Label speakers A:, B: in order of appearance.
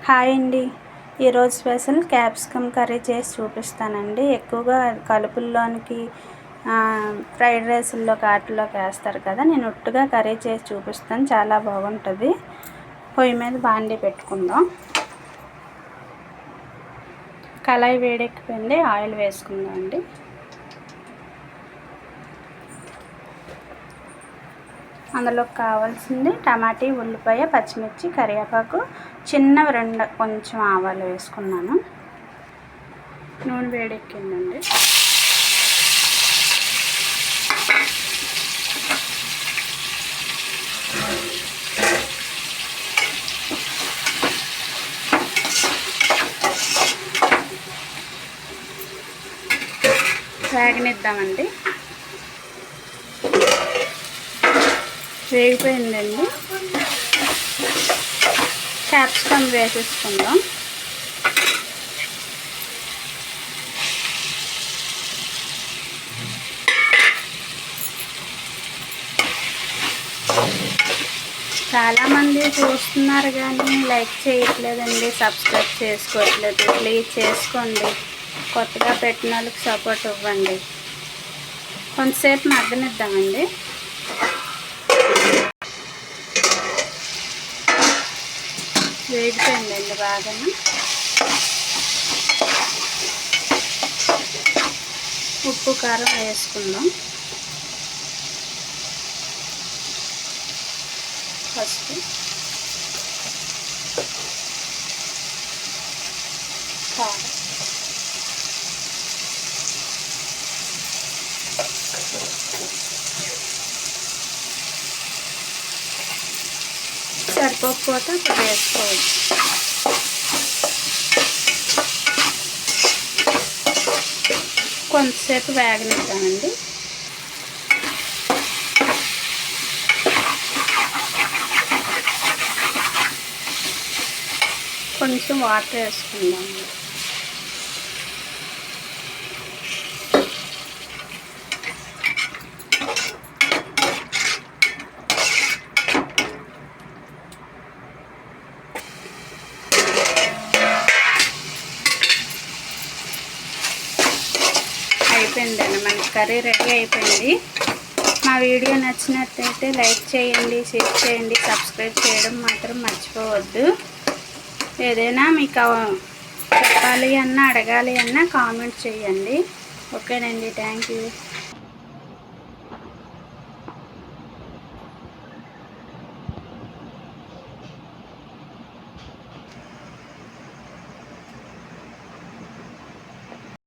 A: Hi అండి. ఈరోజు special capsicum curry చేసి చూపిస్తానండి. ఎక్కువగా కలుపుల్లోనికి ఫ్రైడ్ రైస్లోకి వాటిలోకి వేస్తారు కదా, నేను ఒట్టుగా కర్రీ చేసి చూపిస్తాను. చాలా బాగుంటుంది. పొయ్యి మీద బాండీ పెట్టుకుందాం. కళాయి వేడెక్కిపోయింది, ఆయిల్ వేసుకుందాం అండి. అందులోకి కావాల్సింది టమాటీ, ఉల్లిపాయ, పచ్చిమిర్చి, కరివేపాకు, చిన్నవి 2 కొంచెం ఆవాలు వేసుకున్నాను. నూనె వేడెక్కిందండి. వేగనిద్దామండి. వేగిపోయిందండి. క్యాప్సికమ్ వేసేసుకుందాం. చాలామంది చూస్తున్నారు కానీ లైక్ చేయట్లేదండి, సబ్స్క్రైబ్ చేసుకోవట్లేదు. ప్లీజ్ చేసుకోండి. కొత్తగా పెట్టిన వాళ్ళకి సపోర్ట్ ఇవ్వండి. కొంతసేపు మగ్గనిద్దామండి. వేగిపోయిందండి బాగా. ఉప్పు కారం వేసుకుందాం. ఫస్ట్ కారం, సరిపోకపోతే అప్పుడు వేసుకోవచ్చు. కొంతసేపు వేగనిద్దామండి. కొంచెం వాటర్ వేసుకుందాం. అయిపోయిందండి, మన కర్రీ రెడీ అయిపోయింది. మా వీడియో నచ్చినట్లయితే లైక్ చేయండి, షేర్ చేయండి, సబ్స్క్రైబ్ చేయడం మాత్రం మర్చిపోవద్దు. ఏదైనా మీకు చెప్పాలి అన్నా, అడగాలి అన్నా కామెంట్ చేయండి. ఓకేనండి, థ్యాంక్ యూ.